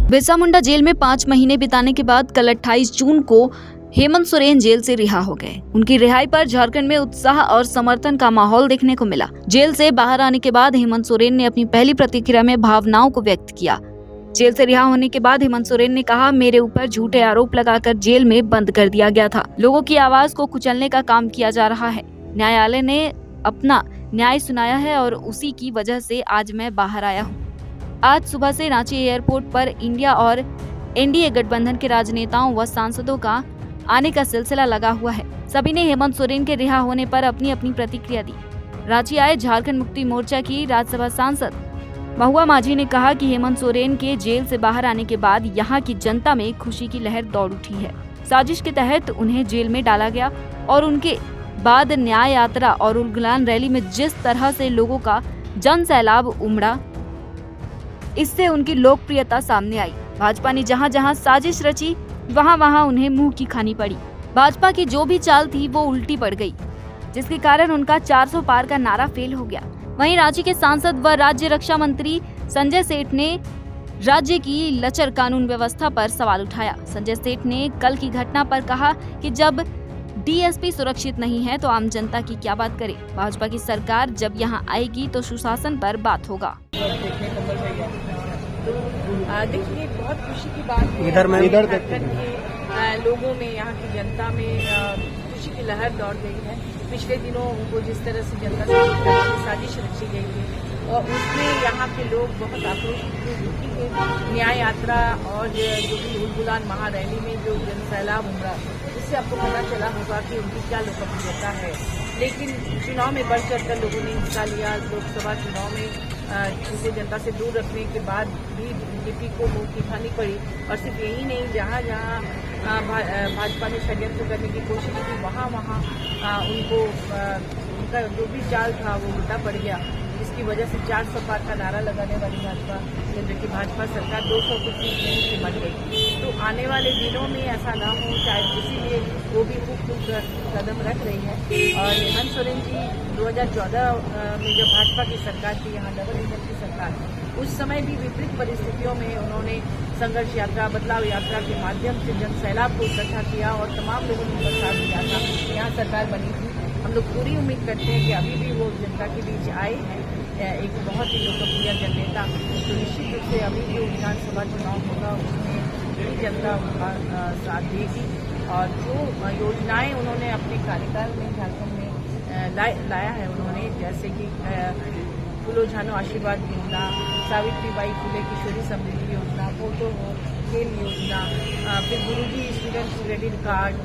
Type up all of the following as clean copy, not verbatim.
Birsa Munda jail में 5 महीने बिताने के बाद कल 28 जून को हेमंत सोरेन जेल से रिहा हो गए। उनकी रिहाई पर झारखंड में उत्साह और समर्थन का माहौल देखने को मिला। जेल से बाहर आने के बाद हेमंत सोरेन ने अपनी पहली प्रतिक्रिया में भावनाओं को व्यक्त किया। जेल से रिहा होने के बाद हेमंत सोरेन ने कहा, मेरे ऊपर झूठे आरोप लगाकर जेल में बंद कर दिया गया था। लोगों की आवाज को कुचलने का काम किया जा रहा है। न्यायालय ने अपना न्याय सुनाया है और उसी की वजह से आज मैं बाहर आया हूँ। आज सुबह से रांची एयरपोर्ट पर इंडिया और एनडीए गठबंधन के राजनेताओं व सांसदों का आने का सिलसिला लगा हुआ है। सभी ने हेमंत सोरेन के रिहा होने पर अपनी अपनी प्रतिक्रिया दी। रांची आए झारखंड मुक्ति मोर्चा की राज्यसभा सांसद महुआ माझी ने कहा कि हेमंत सोरेन के जेल से बाहर आने के बाद यहाँ की जनता में खुशी की लहर दौड़ उठी है। साजिश के तहत उन्हें जेल में डाला गया और उनके बाद न्याय यात्रा और उलगुलान रैली में जिस तरह से लोगों का जन सैलाब उमड़ा, इससे उनकी लोकप्रियता सामने आई। भाजपा ने जहां जहां साजिश रची वहां वहां उन्हें मुंह की खानी पड़ी। भाजपा की जो भी चाल थी वो उल्टी पड़ गई, जिसके कारण उनका 400 पार का नारा फेल हो गया। वहीं रांची के सांसद व राज्य रक्षा मंत्री संजय सेठ ने राज्य की लचर कानून व्यवस्था पर सवाल उठाया। संजय सेठ ने कल की घटना पर कहा कि जब डीएसपी सुरक्षित नहीं है तो आम जनता की क्या बात करे। भाजपा की सरकार जब यहाँ आएगी तो सुशासन पर बात होगा। देखिए, बहुत खुशी की बात है। इधर के लोगों में, यहाँ की जनता में खुशी की लहर दौड़ गई है। पिछले दिनों उनको जिस तरह से जनता से साजिश रची गई है और उसमें यहाँ के लोग बहुत आक्रोशित थे। न्याय यात्रा और जो भी उलगुलान महारैली में जो जनसैलाब उमड़ा, इससे आपको पता चला होगा कि उनकी क्या लोकप्रियता है। लेकिन चुनाव में बढ़ चढ़कर लोगों ने हिस्सा लिया। लोकसभा चुनाव में उसे जनता से दूर रखने के बाद भी बीजेपी को मुंह की खानी पड़ी। और सिर्फ यही नहीं, जहाँ जहाँ भाजपा ने षड्यंत्र करने की कोशिश की, वहाँ उनको उनका जो भी चाल था वो उल्टा पड़ गया। इसकी वजह से 400 पार का नारा लगाने वाली भाजपा, केंद्र की भाजपा सरकार 200 की सीट नहीं सिमट गई। तो आने वाले दिनों में ऐसा ना हो, शायद इसीलिए वो भी खूब कदम रख रही है। और हेमंत सोरेन जी 2014 में जब भाजपा की सरकार थी, यहाँ डबल इंजन की सरकार, उस समय भी विपरीत परिस्थितियों में उन्होंने संघर्ष यात्रा, बदलाव यात्रा के माध्यम से जन सैलाब को इकट्ठा किया और तमाम लोगों ने साथ दिया था। यहाँ सरकार बनी थी। हम लोग पूरी उम्मीद करते हैं कि अभी भी वो जनता के बीच आए हैं, एक बहुत ही लोकप्रिय जननेता। तो निश्चित रूप से अभी जो विधानसभा चुनाव होगा उसमें पूरी जनता उनका साथ देगी। और जो योजनाएं उन्होंने अपने कार्यकाल में झारखंड में लाया है, उन्होंने जैसे कि फूलो झानो आशीर्वाद योजना, सावित्रीबाई फुले किशोरी समृद्धि योजना, फोटो हो खेल योजना, फिर गुरुजी स्टूडेंट्स क्रेडिट कार्ड,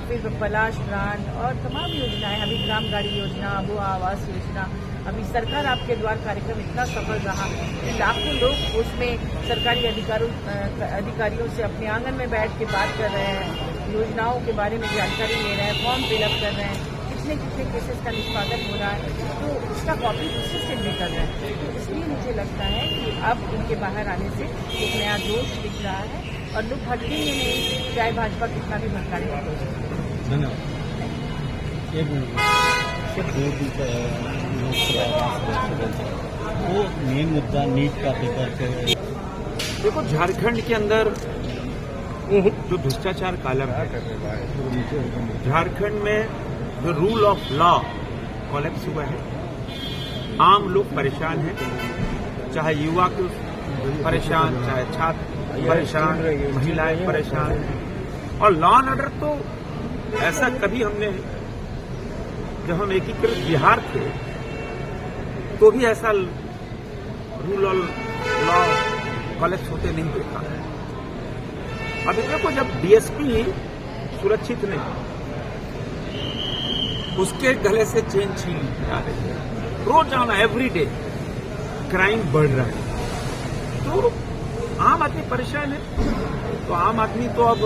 फिर पलाश ग्रांट और तमाम योजनाएं, अभी ग्राम गाड़ी योजना, अबू आवास योजना। अभी सरकार आपके द्वार कार्यक्रम इतना सफल रहा कि लाखों लोग उसमें सरकारी अधिकारियों से अपने आंगन में बैठ के बात कर रहे हैं, योजनाओं के बारे में जानकारी ले रहे हैं, फॉर्म फिलअप कर रहे हैं, कितने केसेस का निष्पादन हो रहा है, तो उसका कॉपी दूसरे से भी कर रहे हैं। तो इसलिए मुझे लगता है कि अब उनके बाहर आने से एक नया जोश दिख रहा है और लोग भटकेंगे नहीं, चाहे भाजपा कितना भी भटकाने की कोशिश करे। धन्यवाद। वो मेन मुद्दा नीट का पेपर। देखो, झारखंड के अंदर जो भ्रष्टाचार कालम है, झारखंड में जो रूल ऑफ लॉ कोलैप्स हुआ है, आम लोग परेशान हैं, चाहे युवा को परेशान, चाहे छात्र परेशान, महिलाएं परेशान। और लॉ एंड ऑर्डर तो ऐसा कभी हमने, जब हम एकीकृत बिहार थे तो भी ऐसा रूल ऑफ लॉ कोलैप्स होते नहीं देखा। अभी देखो, जब डीएसपी सुरक्षित नहीं, उसके गले से चेन छीन जा रही है, रोजाना एवरीडे क्राइम बढ़ रहा है, तो आम आदमी परेशान है। तो आम आदमी तो अब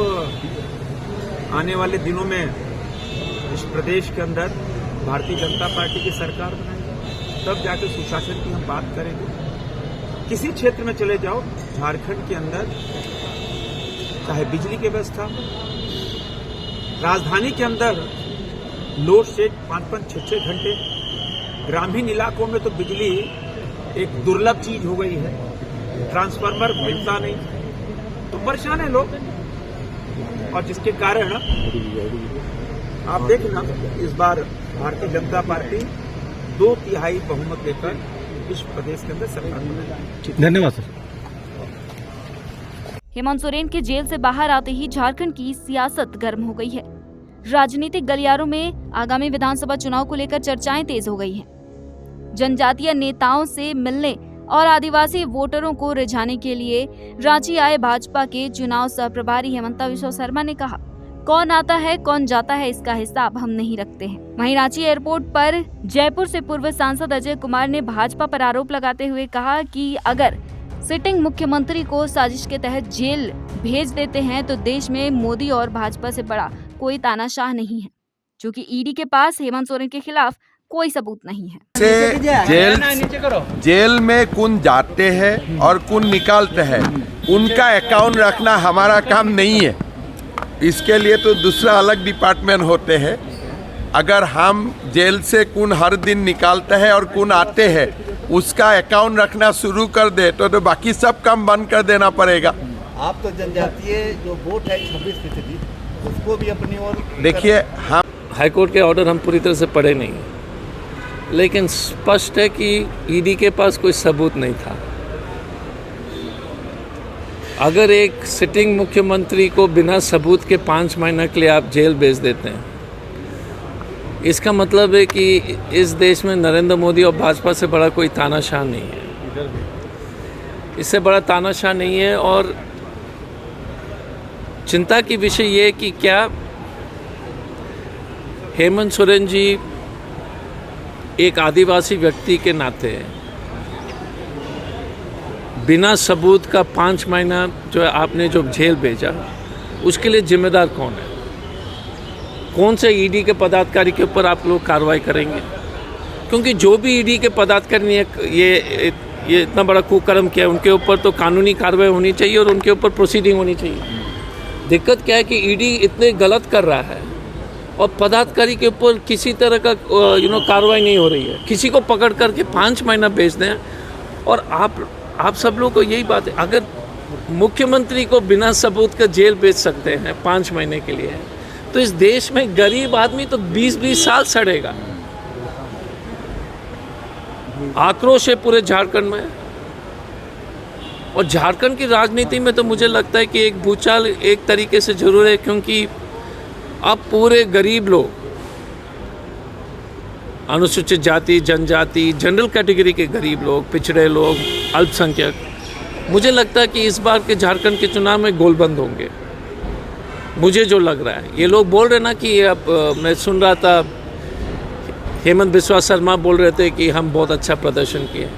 आने वाले दिनों में इस प्रदेश के अंदर भारतीय जनता पार्टी की सरकार बनाएगी, तब जाके सुशासन की हम बात करेंगे। किसी क्षेत्र में चले जाओ झारखंड के अंदर, चाहे बिजली की व्यवस्था, राजधानी के अंदर लोड शेड 5-5, 6-6 घंटे, ग्रामीण इलाकों में तो बिजली एक दुर्लभ चीज हो गई है, ट्रांसफार्मर मिलता नहीं, तो परेशान है लोग, और जिसके कारण आप देखना इस बार भारतीय जनता पार्टी 2/3 बहुमत लेकर इस प्रदेश के अंदर सरकार बनाएगी। धन्यवाद सर। हेमंत सोरेन के जेल से बाहर आते ही झारखंड की सियासत गर्म हो गई है। राजनीतिक गलियारों में आगामी विधानसभा चुनाव को लेकर चर्चाएं तेज हो गई हैं। जनजातीय नेताओं से मिलने और आदिवासी वोटरों को रिझाने के लिए रांची आए भाजपा के चुनाव सह प्रभारी हेमंता बिस्वा शर्मा ने कहा, कौन आता है कौन जाता है इसका हिसाब हम नहीं रखते हैं। वहीं रांची एयरपोर्ट पर जयपुर से पूर्व सांसद अजय कुमार ने भाजपा पर आरोप लगाते हुए कहा कि अगर सिटिंग मुख्यमंत्री को साजिश के तहत जेल भेज देते हैं तो देश में मोदी और भाजपा से बड़ा कोई तानाशाह नहीं है, क्योंकि ईडी के पास हेमंत सोरेन के खिलाफ कोई सबूत नहीं है। जेल में कौन जाते हैं और कौन निकालते हैं उनका अकाउंट रखना हमारा काम नहीं है। इसके लिए तो दूसरा अलग डिपार्टमेंट होते हैं। अगर हम जेल से कौन हर दिन निकालते हैं और कौन आते हैं उसका अकाउंट रखना शुरू कर दे तो बाकी सब काम बंद कर देना पड़ेगा। आप तो जनजातीय जो वोट है 26% उसको भी अपनी ओर देखिए, हम हाईकोर्ट के ऑर्डर हम पूरी तरह से पढ़े नहीं, लेकिन स्पष्ट है कि ईडी के पास कोई सबूत नहीं था। अगर एक सिटिंग मुख्यमंत्री को बिना सबूत के 5 महीने के लिए आप जेल भेज देते हैं, इसका मतलब है कि इस देश में नरेंद्र मोदी और भाजपा से बड़ा कोई तानाशाह नहीं है। इससे बड़ा तानाशाह नहीं है। और चिंता की विषय ये है कि क्या हेमंत सोरेन जी एक आदिवासी व्यक्ति के नाते बिना सबूत का 5 महीना जो है आपने जो जेल भेजा, उसके लिए जिम्मेदार कौन है? कौन से ईडी के पदाधिकारी के ऊपर आप लोग कार्रवाई करेंगे? क्योंकि जो भी ईडी के पदाधिकारी ने ये इतना बड़ा कुकर्म किया, उनके ऊपर तो कानूनी कार्रवाई होनी चाहिए और उनके ऊपर प्रोसीडिंग होनी चाहिए। दिक्कत क्या है कि ईडी इतने गलत कर रहा है और पदाधिकारी के ऊपर किसी तरह का कार्रवाई नहीं हो रही है। किसी को पकड़ करके 5 महीना भेज दें। और आप सब लोग को यही बात है, अगर मुख्यमंत्री को बिना सबूत का जेल भेज सकते हैं 5 महीने के लिए, तो इस देश में गरीब आदमी तो 20-20 साल सड़ेगा। आक्रोश है पूरे झारखंड में। और झारखंड की राजनीति में तो मुझे लगता है कि एक भूचाल एक तरीके से जरूर है, क्योंकि अब पूरे गरीब लोग, अनुसूचित जाति, जनजाति, जनरल कैटेगरी के गरीब लोग, पिछड़े लोग, अल्पसंख्यक, मुझे लगता है कि इस बार के झारखंड के चुनाव में गोलबंद होंगे। मुझे जो लग रहा है, ये लोग बोल रहे ना कि अब मैं सुन रहा था हेमंत बिस्वा शर्मा बोल रहे थे कि हम बहुत अच्छा प्रदर्शन किए।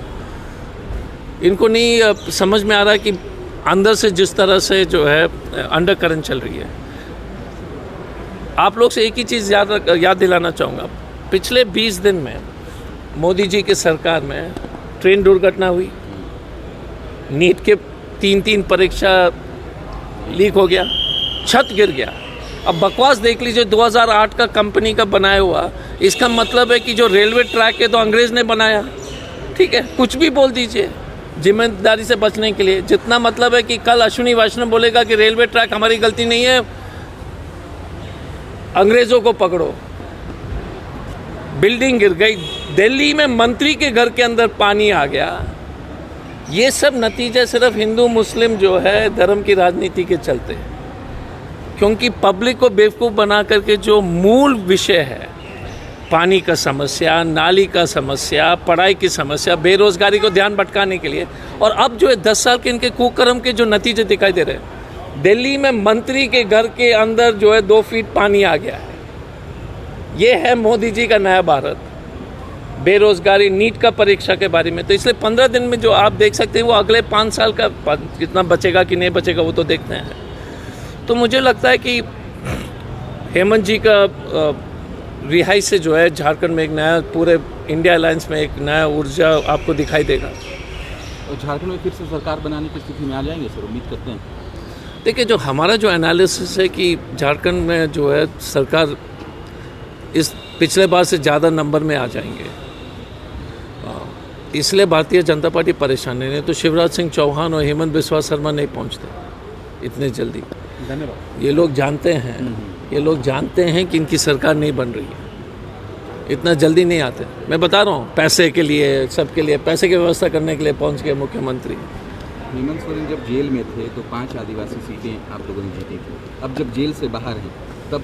इनको नहीं समझ में आ रहा है कि अंदर से जिस तरह से जो है अंडर करंट चल रही है। आप लोग से एक ही चीज़ याद दिलाना चाहूँगा, पिछले 20 दिन में मोदी जी की सरकार में ट्रेन दुर्घटना हुई, नीट के 3 परीक्षा लीक हो गया, छत गिर गया। अब बकवास देख लीजिए, 2008 का कंपनी का बनाया हुआ, इसका मतलब है कि जो रेलवे ट्रैक है तो अंग्रेज ने बनाया। ठीक है, कुछ भी बोल दीजिए जिम्मेदारी से बचने के लिए। जितना मतलब है कि कल अश्विनी वैष्णव बोलेगा कि रेलवे ट्रैक हमारी गलती नहीं है, अंग्रेजों को पकड़ो। बिल्डिंग गिर गई, दिल्ली में मंत्री के घर के अंदर पानी आ गया। ये सब नतीजा सिर्फ हिंदू मुस्लिम जो है धर्म की राजनीति के चलते, क्योंकि पब्लिक को बेवकूफ़ बना करके जो मूल विषय है, पानी का समस्या, नाली का समस्या, पढ़ाई की समस्या, बेरोजगारी को ध्यान भटकाने के लिए। और अब जो है 10 साल के इनके कुकर्म के जो नतीजे दिखाई दे रहे हैं, दिल्ली में मंत्री के घर के अंदर जो है 2 फीट पानी आ गया है। ये है मोदी जी का नया भारत। बेरोजगारी, नीट का परीक्षा के बारे में, तो इसलिए 15 दिन में जो आप देख सकते हैं वो अगले 5 साल का कितना बचेगा कि नहीं बचेगा वो तो देखते हैं। तो मुझे लगता है कि हेमंत जी का रिहाई से जो है झारखंड में एक नया, पूरे इंडिया अलायंस में एक नया ऊर्जा आपको दिखाई देगा। और झारखंड में फिर से सरकार बनाने की स्थिति में आ जाएंगे सर, उम्मीद करते हैं? देखिए, जो हमारा जो एनालिसिस है कि झारखंड में जो है सरकार इस पिछले बार से ज़्यादा नंबर में आ जाएंगे, इसलिए भारतीय जनता पार्टी परेशान है। नहीं तो शिवराज सिंह चौहान और हेमंत बिस्वा शर्मा नहीं पहुंचते। इतने जल्दी। धन्यवाद। ये लोग जानते हैं कि इनकी सरकार नहीं बन रही है, इतना जल्दी नहीं आते। मैं बता रहा हूँ, पैसे के लिए, सबके लिए, पैसे की व्यवस्था करने के लिए पहुँच गए मुख्यमंत्री। हेमंत सोरेन जब जेल में थे तो 5 आदिवासी सीटें आप लोगों ने जीती थी, अब जब जेल से बाहर हैं तब